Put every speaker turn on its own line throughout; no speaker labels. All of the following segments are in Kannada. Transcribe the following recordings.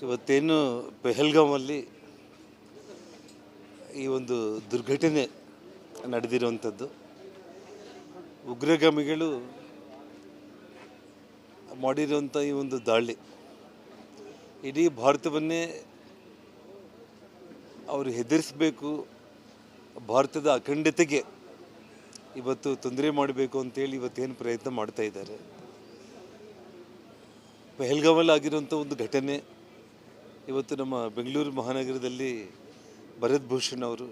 ಇವತ್ತೇನು ಪೆಹಲ್ಗಾಮಲ್ಲಿ ಈ ಒಂದು ದುರ್ಘಟನೆ ನಡೆದಿರುವಂಥದ್ದು, ಉಗ್ರಗಾಮಿಗಳು ಮಾಡಿರುವಂಥ ಈ ಒಂದು ದಾಳಿ ಇಡೀ ಭಾರತವನ್ನೇ ಅವರು ಹೆದರಿಸಬೇಕು, ಭಾರತದ ಅಖಂಡತೆಗೆ ಇವತ್ತು ತೊಂದರೆ ಮಾಡಬೇಕು ಅಂತೇಳಿ ಇವತ್ತೇನು ಪ್ರಯತ್ನ ಮಾಡ್ತಾ ಇದ್ದಾರೆ. ಪೆಹಲ್ಗಾಮಲ್ಲಿ ಆಗಿರುವಂಥ ಒಂದು ಘಟನೆ ಇವತ್ತು ನಮ್ಮ ಬೆಂಗಳೂರು ಮಹಾನಗರದಲ್ಲಿ ಭರತ್ ಭೂಷಣ್ ಅವರು,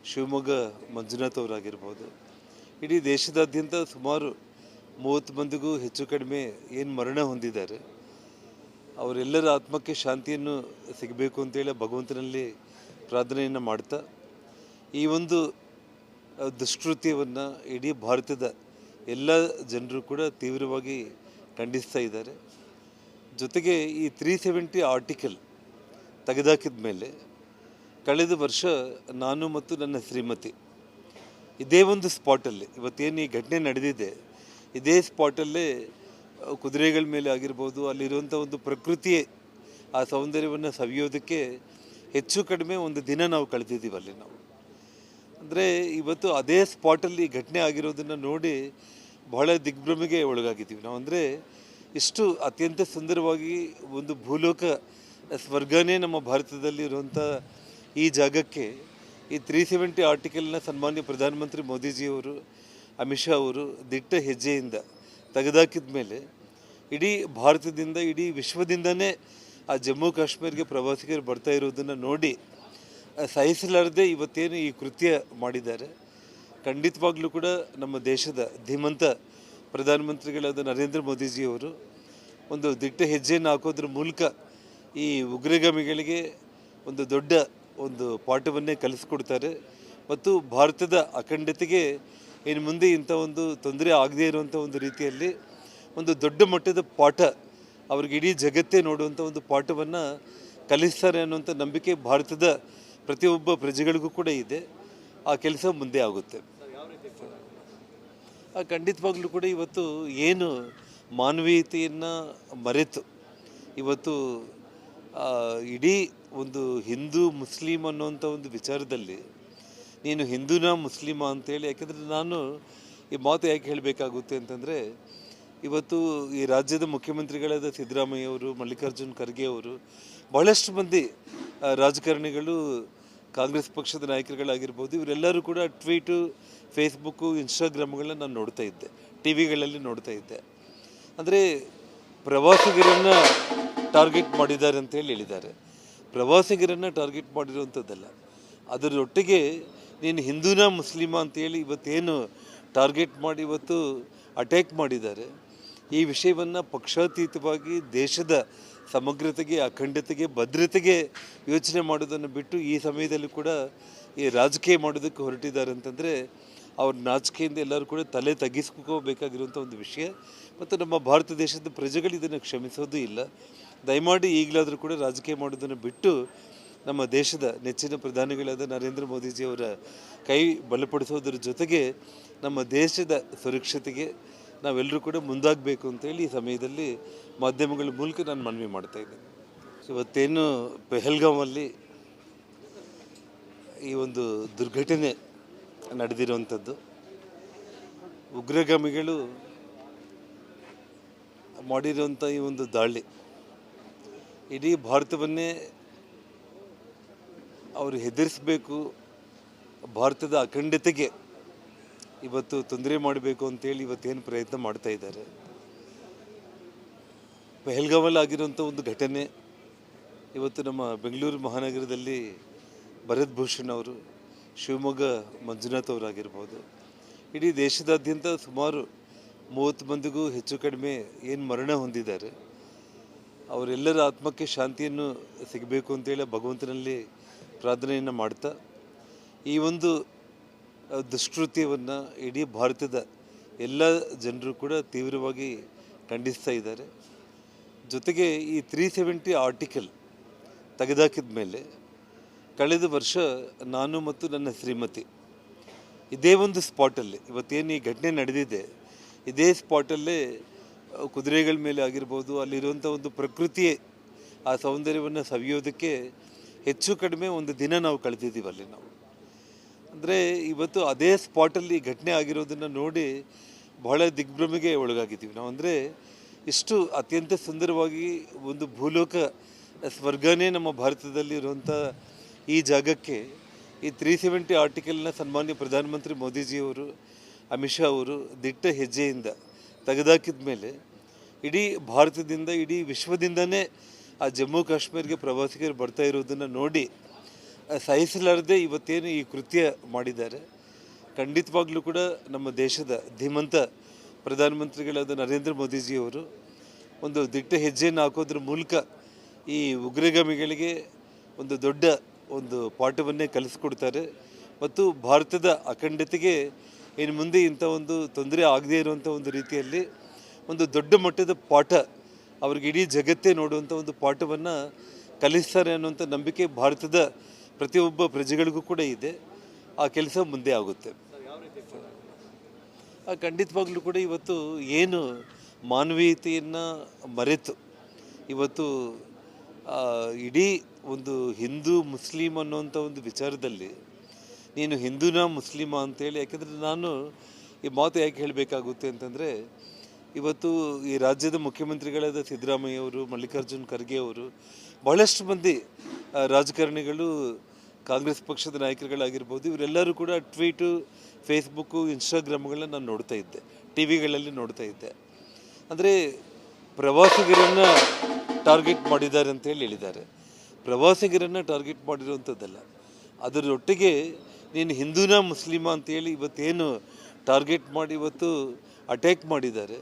ಶಿವಮೊಗ್ಗ ಮಂಜುನಾಥ್ ಅವರಾಗಿರ್ಬೋದು, ಇಡೀ ದೇಶದಾದ್ಯಂತ ಸುಮಾರು 30 ಮಂದಿಗೂ ಹೆಚ್ಚು ಕಡಿಮೆ ಏನು ಮರಣ ಹೊಂದಿದ್ದಾರೆ, ಅವರೆಲ್ಲರ ಆತ್ಮಕ್ಕೆ ಶಾಂತಿಯನ್ನು ಸಿಗಬೇಕು ಅಂತೇಳಿ ಭಗವಂತನಲ್ಲಿ ಪ್ರಾರ್ಥನೆಯನ್ನು ಮಾಡ್ತಾ ಈ ಒಂದು ದುಷ್ಕೃತ್ಯವನ್ನು ಇಡೀ ಭಾರತದ ಎಲ್ಲ ಜನರು ಕೂಡ ತೀವ್ರವಾಗಿ ಖಂಡಿಸ್ತಾ ಇದ್ದಾರೆ. ಜೊತೆಗೆ ಈ 370 ಆರ್ಟಿಕಲ್ ತೆಗೆದಾಕಿದ ಮೇಲೆ ಕಳೆದ ವರ್ಷ ನಾನು ಮತ್ತು ನನ್ನ ಶ್ರೀಮತಿ ಇದೇ ಒಂದು ಸ್ಪಾಟಲ್ಲಿ, ಇವತ್ತೇನು ಈ ಘಟನೆ ನಡೆದಿದೆ ಇದೇ ಸ್ಪಾಟಲ್ಲೇ ಕುದುರೆಗಳ ಮೇಲೆ ಆಗಿರ್ಬೋದು, ಅಲ್ಲಿರುವಂಥ ಒಂದು ಪ್ರಕೃತಿಯೇ ಆ ಸೌಂದರ್ಯವನ್ನು ಸವಿಯೋದಕ್ಕೆ ಹೆಚ್ಚು ಕಡಿಮೆ ಒಂದು ದಿನ ನಾವು ಕಳೆದಿದ್ದೀವಿ ಅಲ್ಲಿ. ನಾವು ಅಂದರೆ ಇವತ್ತು ಅದೇ ಸ್ಪಾಟಲ್ಲಿ ಘಟನೆ ಆಗಿರೋದನ್ನು ನೋಡಿ ಬಹಳ ದಿಗ್ಭ್ರಮೆಗೆ ಒಳಗಾಗಿದ್ದೀವಿ ನಾವು. ಅಂದರೆ ಇಷ್ಟು ಅತ್ಯಂತ ಸುಂದರವಾಗಿ ಒಂದು ಭೂಲೋಕ ಸ್ವರ್ಗನೇ ನಮ್ಮ ಭಾರತದಲ್ಲಿ ಇರುವಂಥ ಈ ಜಾಗಕ್ಕೆ ಈ 370 ಆರ್ಟಿಕಲ್ನ ಸನ್ಮಾನ್ಯ ಪ್ರಧಾನಮಂತ್ರಿ ಮೋದಿಜಿಯವರು, ಅಮಿತ್ ಶಾ ಅವರು ದಿಟ್ಟ ಹೆಜ್ಜೆಯಿಂದ ತೆಗೆದಾಕಿದ ಮೇಲೆ ಇಡೀ ಭಾರತದಿಂದ, ಇಡೀ ವಿಶ್ವದಿಂದನೇ ಆ ಜಮ್ಮು ಕಾಶ್ಮೀರಿಗೆ ಪ್ರವಾಸಿಗರು ಬರ್ತಾ ಇರೋದನ್ನು ನೋಡಿ ಸಹಿಸಲಾರದೆ ಇವತ್ತೇನು ಈ ಕೃತ್ಯ ಮಾಡಿದ್ದಾರೆ. ಖಂಡಿತವಾಗ್ಲೂ ಕೂಡ ನಮ್ಮ ದೇಶದ ಧೀಮಂತ ಪ್ರಧಾನಮಂತ್ರಿಗಳಾದ ನರೇಂದ್ರ ಮೋದಿಜಿಯವರು ಒಂದು ದಿಟ್ಟ ಹೆಜ್ಜೆಯನ್ನು ಹಾಕೋದ್ರ ಮೂಲಕ ಈ ಉಗ್ರಗಾಮಿಗಳಿಗೆ ಒಂದು ದೊಡ್ಡ ಒಂದು ಪಾಠವನ್ನೇ ಕಲಿಸ್ಕೊಡ್ತಾರೆ ಮತ್ತು ಭಾರತದ ಅಖಂಡತೆಗೆ ಇನ್ನು ಮುಂದೆ ಇಂಥ ಒಂದು ತೊಂದರೆ ಆಗದೇ ಇರುವಂಥ ಒಂದು ರೀತಿಯಲ್ಲಿ ಒಂದು ದೊಡ್ಡ ಮಟ್ಟದ ಪಾಠ ಅವ್ರಿಗೆ ಇಡೀ ಜಗತ್ತೇ ನೋಡುವಂಥ ಒಂದು ಪಾಠವನ್ನು ಕಲಿಸ್ತಾರೆ ಅನ್ನುವಂಥ ನಂಬಿಕೆ ಭಾರತದ ಪ್ರತಿಯೊಬ್ಬ ಪ್ರಜೆಗಳಿಗೂ ಕೂಡ ಇದೆ. ಆ ಕೆಲಸ ಮುಂದೆ ಆಗುತ್ತೆ. ಖಂಡಿತವಾಗ್ಲೂ ಕೂಡ ಇವತ್ತು ಏನು ಮಾನವೀಯತೆಯನ್ನು ಮರೆತು ಇವತ್ತು ಇಡೀ ಒಂದು ಹಿಂದೂ ಮುಸ್ಲಿಂ ಅನ್ನೋವಂಥ ಒಂದು ವಿಚಾರದಲ್ಲಿ ನೀನು ಹಿಂದೂನಾ ಮುಸ್ಲಿಮಾ ಅಂತೇಳಿ, ಯಾಕೆಂದರೆ ನಾನು ಈ ಮಾತು ಯಾಕೆ ಹೇಳಬೇಕಾಗುತ್ತೆ ಅಂತಂದರೆ, ಇವತ್ತು ಈ ರಾಜ್ಯದ ಮುಖ್ಯಮಂತ್ರಿಗಳಾದ ಸಿದ್ದರಾಮಯ್ಯ ಅವರು, ಮಲ್ಲಿಕಾರ್ಜುನ್ ಖರ್ಗೆ ಅವರು, ಬಹಳಷ್ಟು ಮಂದಿ ರಾಜಕಾರಣಿಗಳು, ಕಾಂಗ್ರೆಸ್ ಪಕ್ಷದ ನಾಯಕರುಗಳಾಗಿರ್ಬೋದು, ಇವರೆಲ್ಲರೂ ಕೂಡ ಟ್ವೀಟು, ಫೇಸ್ಬುಕ್ಕು, ಇನ್ಸ್ಟಾಗ್ರಾಮ್ಗಳನ್ನ ನಾನು ನೋಡ್ತಾ ಇದ್ದೆ, ಟಿ ವಿಗಳಲ್ಲಿ ನೋಡ್ತಾ ಇದ್ದೆ. ಅಂದರೆ ಪ್ರವಾಸಿಗರನ್ನು ಟಾರ್ಗೆಟ್ ಮಾಡಿದ್ದಾರೆ ಅಂತೇಳಿ ಹೇಳಿದ್ದಾರೆ. ಪ್ರವಾಸಿಗರನ್ನು ಟಾರ್ಗೆಟ್ ಮಾಡಿರುವಂಥದ್ದಲ್ಲ, ಅದರೊಟ್ಟಿಗೆ ನೀನು ಹಿಂದೂನಾ ಮುಸ್ಲಿಮಾ ಅಂತೇಳಿ ಇವತ್ತೇನು ಟಾರ್ಗೆಟ್ ಮಾಡಿ ಇವತ್ತು ಅಟ್ಯಾಕ್ ಮಾಡಿದ್ದಾರೆ. ಈ ವಿಷಯವನ್ನು ಪಕ್ಷಾತೀತವಾಗಿ ದೇಶದ ಸಮಗ್ರತೆಗೆ, ಅಖಂಡತೆಗೆ, ಭದ್ರತೆಗೆ ಯೋಚನೆ ಮಾಡೋದನ್ನು ಬಿಟ್ಟು ಈ ಸಮಯದಲ್ಲಿ ಕೂಡ ಈ ರಾಜಕೀಯ ಮಾಡೋದಕ್ಕೆ ಹೊರಟಿದ್ದಾರೆ ಅಂತಂದರೆ ಅವ್ರ ನಾಚಿಕೆಯಿಂದ ಎಲ್ಲರೂ ಕೂಡ ತಲೆ ತಗ್ಗಿಸ್ಕೋಬೇಕಾಗಿರುವಂಥ ಒಂದು ವಿಷಯ. ಮತ್ತು ನಮ್ಮ ಭಾರತ ದೇಶದ ಪ್ರಜೆಗಳು ಇದನ್ನು ಕ್ಷಮಿಸೋದು ಇಲ್ಲ. ದಯಮಾಡಿ ಈಗಲಾದರೂ ಕೂಡ ರಾಜಕೀಯ ಮಾಡೋದನ್ನು ಬಿಟ್ಟು ನಮ್ಮ ದೇಶದ ನೆಚ್ಚಿನ ಪ್ರಧಾನಿಗಳಾದ ನರೇಂದ್ರ ಮೋದಿಜಿಯವರ ಕೈ ಬಲಪಡಿಸೋದ್ರ ಜೊತೆಗೆ ನಮ್ಮ ದೇಶದ ಸುರಕ್ಷತೆಗೆ ನಾವೆಲ್ಲರೂ ಕೂಡ ಮುಂದಾಗಬೇಕು ಅಂತೇಳಿ ಈ ಸಮಯದಲ್ಲಿ ಮಾಧ್ಯಮಗಳ ಮೂಲಕ ನಾನು ಮನವಿ ಮಾಡ್ತಾ ಇದ್ದೇನೆ. ಇವತ್ತೇನು ಪೆಹಲ್ಗಾಮಲ್ಲಿ ಈ ಒಂದು ದುರ್ಘಟನೆ ನಡೆದಿರುವಂಥದ್ದು, ಉಗ್ರಗಾಮಿಗಳು ಮಾಡಿರುವಂಥ ಈ ಒಂದು ದಾಳಿ ಇಡೀ ಭಾರತವನ್ನೇ ಅವರು ಹೆದರಿಸಬೇಕು, ಭಾರತದ ಅಖಂಡತೆಗೆ ಇವತ್ತು ತೊಂದರೆ ಮಾಡಬೇಕು ಅಂತೇಳಿ ಇವತ್ತೇನು ಪ್ರಯತ್ನ ಮಾಡ್ತಾ ಇದ್ದಾರೆ. ಪೆಹಲ್ಗಾಮಲ್ಲಿ ಆಗಿರುವಂಥ ಒಂದು ಘಟನೆ ಇವತ್ತು ನಮ್ಮ ಬೆಂಗಳೂರು ಮಹಾನಗರದಲ್ಲಿ ಭರತ್ ಭೂಷಣ್ ಅವರು, ಶಿವಮೊಗ್ಗ ಮಂಜುನಾಥ್ ಅವರಾಗಿರ್ಬೋದು, ಇಡೀ ದೇಶದಾದ್ಯಂತ ಸುಮಾರು 30 ಮಂದಿಗೂ ಹೆಚ್ಚು ಕಡಿಮೆ ಏನು ಮರಣ ಹೊಂದಿದ್ದಾರೆ, ಅವರೆಲ್ಲರ ಆತ್ಮಕ್ಕೆ ಶಾಂತಿಯನ್ನು ಸಿಗಬೇಕು ಅಂತೇಳಿ ಭಗವಂತನಲ್ಲಿ ಪ್ರಾರ್ಥನೆಯನ್ನು ಮಾಡ್ತಾ ಈ ಒಂದು ದುಷ್ಕೃತ್ಯವನ್ನು ಇಡೀ ಭಾರತದ ಎಲ್ಲ ಜನರು ಕೂಡ ತೀವ್ರವಾಗಿ ಖಂಡಿಸ್ತಾ ಇದ್ದಾರೆ. ಜೊತೆಗೆ ಈ 370 ಆರ್ಟಿಕಲ್ ತೆಗೆದಾಕಿದ ಮೇಲೆ ಕಳೆದ ವರ್ಷ ನಾನು ಮತ್ತು ನನ್ನ ಶ್ರೀಮತಿ ಇದೇ ಒಂದು ಸ್ಪಾಟಲ್ಲಿ, ಇವತ್ತೇನು ಈ ಘಟನೆ ನಡೆದಿದೆ ಇದೇ ಸ್ಪಾಟಲ್ಲೇ ಕುದುರೆಗಳ ಮೇಲೆ ಆಗಿರ್ಬೋದು, ಅಲ್ಲಿರುವಂಥ ಒಂದು ಪ್ರಕೃತಿಯೇ ಆ ಸೌಂದರ್ಯವನ್ನು ಸವಿಯೋದಕ್ಕೆ ಹೆಚ್ಚು ಕಡಿಮೆ ಒಂದು ದಿನ ನಾವು ಕಳೆದಿದ್ದೀವಿ ಅಲ್ಲಿ ನಾವು. ಅಂದರೆ ಇವತ್ತು ಅದೇ ಸ್ಪಾಟಲ್ಲಿ ಘಟನೆ ಆಗಿರೋದನ್ನು ನೋಡಿ ಬಹಳ ದಿಗ್ಭ್ರಮೆಗೆ ಒಳಗಾಗಿದ್ದೀವಿ ನಾವು. ಅಂದರೆ ಇಷ್ಟು ಅತ್ಯಂತ ಸುಂದರವಾಗಿ ಒಂದು ಭೂಲೋಕ ಸ್ವರ್ಗನೇ ನಮ್ಮ ಭಾರತದಲ್ಲಿ ಇರುವಂಥ ಈ ಜಾಗಕ್ಕೆ ಈ 370 ಆರ್ಟಿಕಲ್ನ ಸನ್ಮಾನ್ಯ ಪ್ರಧಾನಮಂತ್ರಿ ಮೋದಿಜಿಯವರು, ಅಮಿತ್ ಶಾ ಅವರು ದಿಟ್ಟ ಹೆಜ್ಜೆಯಿಂದ ತೆಗೆದಾಕಿದ ಮೇಲೆ ಇಡೀ ಭಾರತದಿಂದ, ಇಡೀ ವಿಶ್ವದಿಂದನೇ ಆ ಜಮ್ಮು ಕಾಶ್ಮೀರಿಗೆ ಪ್ರವಾಸಿಗರು ಬರ್ತಾ ಇರೋದನ್ನು ನೋಡಿ ಸಹಿಸಲಾರದೆ ಇವತ್ತೇನು ಈ ಕೃತ್ಯ ಮಾಡಿದ್ದಾರೆ. ಖಂಡಿತವಾಗ್ಲೂ ಕೂಡ ನಮ್ಮ ದೇಶದ ಧೀಮಂತ ಪ್ರಧಾನಮಂತ್ರಿಗಳಾದ ನರೇಂದ್ರ ಮೋದಿಜಿಯವರು ಒಂದು ದಿಟ್ಟ ಹೆಜ್ಜೆಯನ್ನು ಹಾಕೋದ್ರ ಮೂಲಕ ಈ ಉಗ್ರಗಾಮಿಗಳಿಗೆ ಒಂದು ದೊಡ್ಡ ಒಂದು ಪಾಠವನ್ನೇ ಕಲಿಸ್ಕೊಡ್ತಾರೆ ಮತ್ತು ಭಾರತದ ಅಖಂಡತೆಗೆ ಇನ್ನು ಮುಂದೆ ಇಂಥ ಒಂದು ತೊಂದರೆ ಆಗದೇ ಇರುವಂಥ ಒಂದು ರೀತಿಯಲ್ಲಿ ಒಂದು ದೊಡ್ಡ ಮಟ್ಟದ ಪಾಠ ಅವ್ರಿಗೆ ಇಡೀ ಜಗತ್ತೇ ನೋಡುವಂಥ ಒಂದು ಪಾಠವನ್ನು ಕಲಿಸ್ತಾರೆ ಅನ್ನುವಂಥ ನಂಬಿಕೆ ಭಾರತದ ಪ್ರತಿಯೊಬ್ಬ ಪ್ರಜೆಗಳಿಗೂ ಕೂಡ ಇದೆ. ಆ ಕೆಲಸ ಮುಂದೆ ಆಗುತ್ತೆ. ಖಂಡಿತವಾಗ್ಲೂ ಕೂಡ ಇವತ್ತು ಏನು ಮಾನವೀಯತೆಯನ್ನು ಮರೆತು ಇವತ್ತು ಇಡೀ ಒಂದು ಹಿಂದೂ ಮುಸ್ಲಿಂ ಅನ್ನೋಂಥ ಒಂದು ವಿಚಾರದಲ್ಲಿ ನೀನು ಹಿಂದೂನಾ ಮುಸ್ಲಿಮಾ ಅಂತೇಳಿ, ಯಾಕೆಂದರೆ ನಾನು ಈ ಮಾತು ಯಾಕೆ ಹೇಳಬೇಕಾಗುತ್ತೆ ಅಂತಂದರೆ ಇವತ್ತು ಈ ರಾಜ್ಯದ ಮುಖ್ಯಮಂತ್ರಿಗಳಾದ ಸಿದ್ದರಾಮಯ್ಯ ಅವರು, ಮಲ್ಲಿಕಾರ್ಜುನ್ ಖರ್ಗೆ ಅವರು, ಬಹಳಷ್ಟು ಮಂದಿ ರಾಜಕಾರಣಿಗಳು, ಕಾಂಗ್ರೆಸ್ ಪಕ್ಷದ ನಾಯಕರುಗಳಾಗಿರ್ಬೋದು, ಇವರೆಲ್ಲರೂ ಕೂಡ ಟ್ವೀಟು, ಫೇಸ್ಬುಕ್ಕು, ಇನ್ಸ್ಟಾಗ್ರಾಮ್ಗಳನ್ನ ನಾನು ನೋಡ್ತಾ ಇದ್ದೆ, ಟಿ ವಿಗಳಲ್ಲಿ ನೋಡ್ತಾ ಇದ್ದೆ. ಅಂದರೆ ಪ್ರವಾಸಿಗರನ್ನು ಟಾರ್ಗೆಟ್ ಮಾಡಿದ್ದಾರೆ ಅಂತೇಳಿ ಹೇಳಿದ್ದಾರೆ. ಪ್ರವಾಸಿಗರನ್ನು ಟಾರ್ಗೆಟ್ ಮಾಡಿರುವಂಥದ್ದಲ್ಲ, ಅದರೊಟ್ಟಿಗೆ ನೀನು ಹಿಂದೂನಾ ಮುಸ್ಲಿಮಾ ಅಂತೇಳಿ ಇವತ್ತೇನು ಟಾರ್ಗೆಟ್ ಮಾಡಿ ಇವತ್ತು ಅಟ್ಯಾಕ್ ಮಾಡಿದ್ದಾರೆ.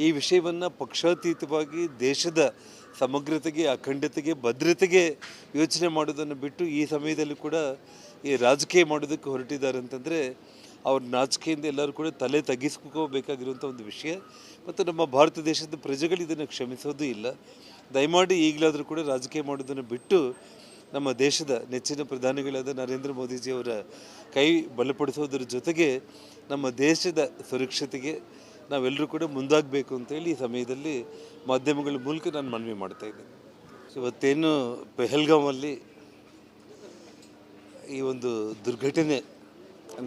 ಈ ವಿಷಯವನ್ನು ಪಕ್ಷಾತೀತವಾಗಿ ದೇಶದ ಸಮಗ್ರತೆಗೆ, ಅಖಂಡತೆಗೆ, ಭದ್ರತೆಗೆ ಯೋಚನೆ ಮಾಡೋದನ್ನು ಬಿಟ್ಟು ಈ ಸಮಯದಲ್ಲಿ ಕೂಡ ಈ ರಾಜಕೀಯ ಮಾಡೋದಕ್ಕೆ ಹೊರಟಿದ್ದಾರೆ ಅಂತಂದರೆ ಅವ್ರ ನಾಚಿಕೆಯಿಂದ ಎಲ್ಲರೂ ಕೂಡ ತಲೆ ತಗ್ಗಿಸ್ಕೋಬೇಕಾಗಿರುವಂಥ ಒಂದು ವಿಷಯ. ಮತ್ತು ನಮ್ಮ ಭಾರತ ದೇಶದ ಪ್ರಜೆಗಳು ಇದನ್ನು ಕ್ಷಮಿಸೋದು ಇಲ್ಲ. ದಯಮಾಡಿ ಈಗಲಾದರೂ ಕೂಡ ರಾಜಕೀಯ ಮಾಡೋದನ್ನು ಬಿಟ್ಟು ನಮ್ಮ ದೇಶದ ನೆಚ್ಚಿನ ಪ್ರಧಾನಿಗಳಾದ ನರೇಂದ್ರ ಮೋದಿಜಿಯವರ ಕೈ ಬಲಪಡಿಸೋದ್ರ ಜೊತೆಗೆ ನಮ್ಮ ದೇಶದ ಸುರಕ್ಷತೆಗೆ ನಾವೆಲ್ಲರೂ ಕೂಡ ಮುಂದಾಗಬೇಕು ಅಂತೇಳಿ ಈ ಸಮಯದಲ್ಲಿ ಮಾಧ್ಯಮಗಳ ಮೂಲಕ ನಾನು ಮನವಿ ಮಾಡ್ತಾ ಇದ್ದೇನೆ. ಇವತ್ತೇನು ಪೆಹಲ್ಗಾಮಲ್ಲಿ ಈ ಒಂದು ದುರ್ಘಟನೆ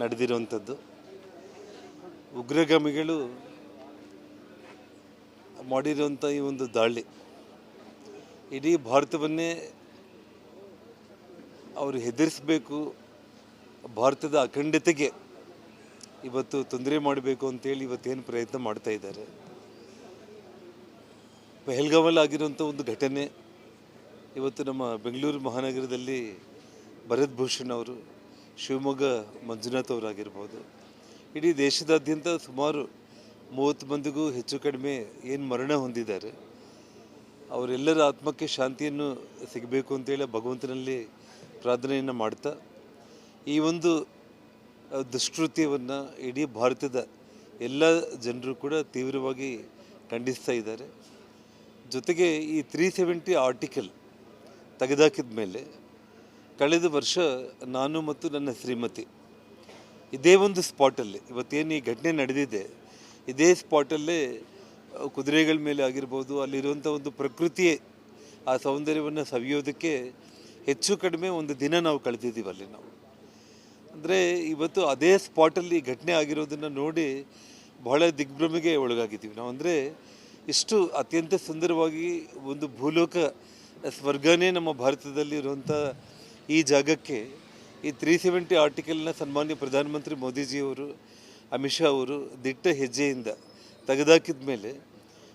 ನಡೆದಿರುವಂಥದ್ದು, ಉಗ್ರಗಾಮಿಗಳು ಮಾಡಿರುವಂಥ ಈ ಒಂದು ದಾಳಿ ಇಡೀ ಭಾರತವನ್ನೇ ಅವರು ಹೆದರಿಸಬೇಕು, ಭಾರತದ ಅಖಂಡತೆಗೆ ಇವತ್ತು ತೊಂದರೆ ಮಾಡಬೇಕು ಅಂತೇಳಿ ಇವತ್ತೇನು ಪ್ರಯತ್ನ ಮಾಡ್ತಾ ಇದ್ದಾರೆ. ಪೆಹಲ್ಗಾಮಲ್ಲಿ ಆಗಿರುವಂಥ ಒಂದು ಘಟನೆ ಇವತ್ತು ನಮ್ಮ ಬೆಂಗಳೂರು ಮಹಾನಗರದಲ್ಲಿ ಭರತ್ ಭೂಷಣ್ ಅವರು, ಶಿವಮೊಗ್ಗ ಮಂಜುನಾಥ್ ಅವರಾಗಿರ್ಬೋದು, ಇಡೀ ದೇಶದಾದ್ಯಂತ ಸುಮಾರು 30 ಮಂದಿಗೂ ಹೆಚ್ಚು ಕಡಿಮೆ ಏನು ಮರಣ ಹೊಂದಿದ್ದಾರೆ, ಅವರೆಲ್ಲರ ಆತ್ಮಕ್ಕೆ ಶಾಂತಿಯನ್ನು ಸಿಗಬೇಕು ಅಂತೇಳಿ ಭಗವಂತನಲ್ಲಿ ಪ್ರಾರ್ಥನೆಯನ್ನು ಮಾಡ್ತಾ ಈ ಒಂದು ದುಷ್ಕೃತ್ಯವನ್ನು ಇಡೀ ಭಾರತದ ಎಲ್ಲ ಜನರು ಕೂಡ ತೀವ್ರವಾಗಿ ಖಂಡಿಸ್ತಾ ಇದ್ದಾರೆ. ಜೊತೆಗೆ ಈ 370 ಆರ್ಟಿಕಲ್ ತೆಗೆದಾಕಿದ ಮೇಲೆ ಕಳೆದ ವರ್ಷ ನಾನು ಮತ್ತು ನನ್ನ ಶ್ರೀಮತಿ ಇದೇ ಒಂದು ಸ್ಪಾಟಲ್ಲಿ, ಇವತ್ತೇನು ಈ ಘಟನೆ ನಡೆದಿದೆ ಇದೇ ಸ್ಪಾಟಲ್ಲೇ ಕುದುರೆಗಳ ಮೇಲೆ ಆಗಿರ್ಬೋದು, ಅಲ್ಲಿರುವಂಥ ಒಂದು ಪ್ರಕೃತಿ ಆ ಸೌಂದರ್ಯವನ್ನು ಸವಿಯೋದಕ್ಕೆ ಹೆಚ್ಚು ಕಡಿಮೆ ಒಂದು ದಿನ ನಾವು ಕಳೆದಿದ್ದೀವಿ ಅಲ್ಲಿ ನಾವು. ಅಂದರೆ ಇವತ್ತು ಅದೇ ಸ್ಪಾಟಲ್ಲಿ ಘಟನೆ ಆಗಿರೋದನ್ನು ನೋಡಿ ಬಹಳ ದಿಗ್ಭ್ರಮೆಗೆ ಒಳಗಾಗಿದ್ದೀವಿ ನಾವು. ಅಂದರೆ ಇಷ್ಟು ಅತ್ಯಂತ ಸುಂದರವಾಗಿ ಒಂದು ಭೂಲೋಕ ಸ್ವರ್ಗನೇ ನಮ್ಮ ಭಾರತದಲ್ಲಿ ಇರುವಂಥ ಈ ಜಾಗಕ್ಕೆ ಈ 370 ಆರ್ಟಿಕಲ್ನ ಸನ್ಮಾನ್ಯ ಪ್ರಧಾನಮಂತ್ರಿ ಮೋದಿಜಿಯವರು, ಅಮಿತ್ ಶಾ ಅವರು ದಿಟ್ಟ ಹೆಜ್ಜೆಯಿಂದ ತೆಗೆದಾಕಿದ ಮೇಲೆ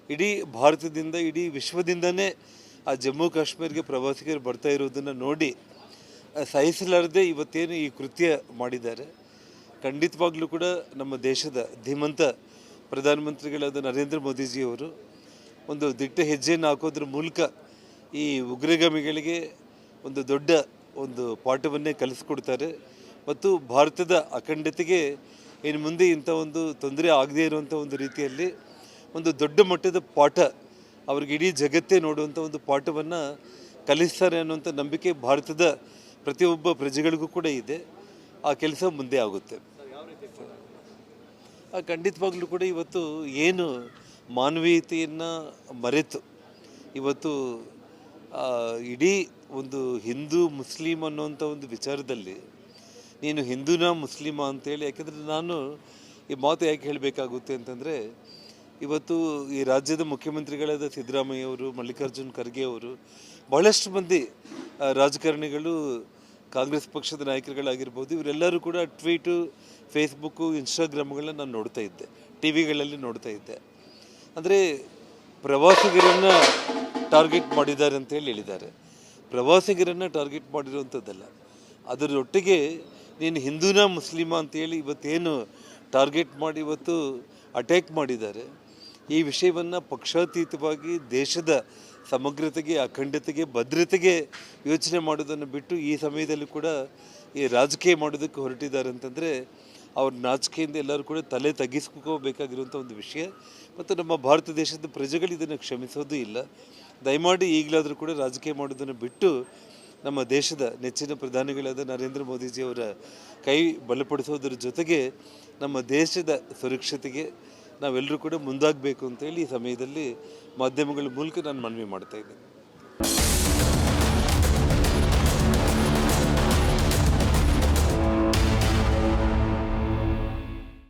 ಇಡೀ ಭಾರತದಿಂದ, ಇಡೀ ವಿಶ್ವದಿಂದನೇ ಆ ಜಮ್ಮು ಕಾಶ್ಮೀರಿಗೆ ಪ್ರವಾಸಿಗರು ಬರ್ತಾ ಇರೋದನ್ನು ನೋಡಿ ಸಹಿಸಲಾರದೆ ಇವತ್ತೇನು ಈ ಕೃತ್ಯ ಮಾಡಿದ್ದಾರೆ. ಖಂಡಿತವಾಗ್ಲೂ ಕೂಡ ನಮ್ಮ ದೇಶದ ಧೀಮಂತ ಪ್ರಧಾನಮಂತ್ರಿಗಳಾದ ನರೇಂದ್ರ ಮೋದಿಜಿಯವರು ಒಂದು ದಿಟ್ಟ ಹೆಜ್ಜೆಯನ್ನು ಹಾಕೋದ್ರ ಮೂಲಕ ಈ ಉಗ್ರಗಾಮಿಗಳಿಗೆ ಒಂದು ದೊಡ್ಡ ಒಂದು ಪಾಠವನ್ನೇ ಕಲಿಸ್ಕೊಡ್ತಾರೆ ಮತ್ತು ಭಾರತದ ಅಖಂಡತೆಗೆ ಇನ್ನು ಮುಂದೆ ಇಂಥ ಒಂದು ತೊಂದರೆ ಆಗದೇ ಇರುವಂಥ ಒಂದು ರೀತಿಯಲ್ಲಿ ಒಂದು ದೊಡ್ಡ ಮಟ್ಟದ ಪಾಠ ಅವ್ರಿಗೆ ಇಡೀ ಜಗತ್ತೇ ನೋಡುವಂಥ ಒಂದು ಪಾಠವನ್ನು ಕಲಿಸ್ತಾರೆ ಅನ್ನುವಂಥ ನಂಬಿಕೆ ಭಾರತದ ಪ್ರತಿಯೊಬ್ಬ ಪ್ರಜೆಗಳಿಗೂ ಕೂಡ ಇದೆ. ಆ ಕೆಲಸ ಮುಂದೆ ಆಗುತ್ತೆ. ಖಂಡಿತವಾಗ್ಲೂ ಕೂಡ ಇವತ್ತು ಏನು ಮಾನವೀಯತೆಯನ್ನು ಮರೆತು ಇವತ್ತು ಇಡೀ ಒಂದು ಹಿಂದೂ ಮುಸ್ಲಿಂ ಅನ್ನೋಂಥ ಒಂದು ವಿಚಾರದಲ್ಲಿ ನೀನು ಹಿಂದೂನಾ ಮುಸ್ಲಿಮಾ ಅಂತೇಳಿ, ಯಾಕೆಂದರೆ ನಾನು ಈ ಮಾತು ಯಾಕೆ ಹೇಳಬೇಕಾಗುತ್ತೆ ಅಂತಂದರೆ, ಇವತ್ತು ಈ ರಾಜ್ಯದ ಮುಖ್ಯಮಂತ್ರಿಗಳಾದ ಸಿದ್ದರಾಮಯ್ಯ ಅವರು, ಮಲ್ಲಿಕಾರ್ಜುನ್ ಖರ್ಗೆ ಅವರು, ಬಹಳಷ್ಟು ಮಂದಿ ರಾಜಕಾರಣಿಗಳು, ಕಾಂಗ್ರೆಸ್ ಪಕ್ಷದ ನಾಯಕರುಗಳಾಗಿರ್ಬೋದು, ಇವರೆಲ್ಲರೂ ಕೂಡ ಟ್ವೀಟು, ಫೇಸ್ಬುಕ್ಕು, ಇನ್ಸ್ಟಾಗ್ರಾಮ್ಗಳನ್ನ ನಾನು ನೋಡ್ತಾ ಇದ್ದೆ, ಟಿ ವಿಗಳಲ್ಲಿ ನೋಡ್ತಾ ಇದ್ದೆ. ಅಂದರೆ ಪ್ರವಾಸಿಗರನ್ನು ಟಾರ್ಗೆಟ್ ಮಾಡಿದ್ದಾರೆ ಅಂತೇಳಿ ಹೇಳಿದ್ದಾರೆ. ಪ್ರವಾಸಿಗರನ್ನು ಟಾರ್ಗೆಟ್ ಮಾಡಿರುವಂಥದ್ದಲ್ಲ, ಅದರೊಟ್ಟಿಗೆ ನೀನು ಹಿಂದೂನಾ ಮುಸ್ಲಿಮಾ ಅಂತೇಳಿ ಇವತ್ತೇನು ಟಾರ್ಗೆಟ್ ಮಾಡಿ ಇವತ್ತು ಅಟ್ಯಾಕ್ ಮಾಡಿದ್ದಾರೆ, ಈ ವಿಷಯವನ್ನು ಪಕ್ಷಾತೀತವಾಗಿ ದೇಶದ ಸಮಗ್ರತೆಗೆ, ಅಖಂಡತೆಗೆ, ಭದ್ರತೆಗೆ ಯೋಚನೆ ಮಾಡೋದನ್ನು ಬಿಟ್ಟು ಈ ಸಮಯದಲ್ಲಿ ಕೂಡ ಈ ರಾಜಕೀಯ ಮಾಡೋದಕ್ಕೆ ಹೊರಟಿದ್ದಾರೆ ಅಂತಂದರೆ ಅವ್ರ ನಾಚಿಕೆಯಿಂದ ಎಲ್ಲರೂ ಕೂಡ ತಲೆ ತಗ್ಗಿಸ್ಕೋಬೇಕಾಗಿರುವಂಥ ಒಂದು ವಿಷಯ. ಮತ್ತು ನಮ್ಮ ಭಾರತ ದೇಶದ ಪ್ರಜೆಗಳು ಇದನ್ನು ಕ್ಷಮಿಸೋದು ಇಲ್ಲ. ದಯಮಾಡಿ ಈಗಲಾದರೂ ಕೂಡ ರಾಜಕೀಯ ಮಾಡೋದನ್ನು ಬಿಟ್ಟು ನಮ್ಮ ದೇಶದ ನೆಚ್ಚಿನ ಪ್ರಧಾನಿಗಳಾದ ನರೇಂದ್ರ ಮೋದಿಜಿಯವರ ಕೈ ಬಲಪಡಿಸೋದ್ರ ಜೊತೆಗೆ ನಮ್ಮ ದೇಶದ ಸುರಕ್ಷತೆಗೆ ನಾವೆಲ್ಲರೂ ಕೂಡ ಮುಂದಾಗಬೇಕು ಅಂತೇಳಿ ಈ ಸಮಯದಲ್ಲಿ ಮಾಧ್ಯಮಗಳ ಮೂಲಕ ನಾನು ಮನವಿ ಮಾಡ್ತಾ ಇದ್ದೀನಿ.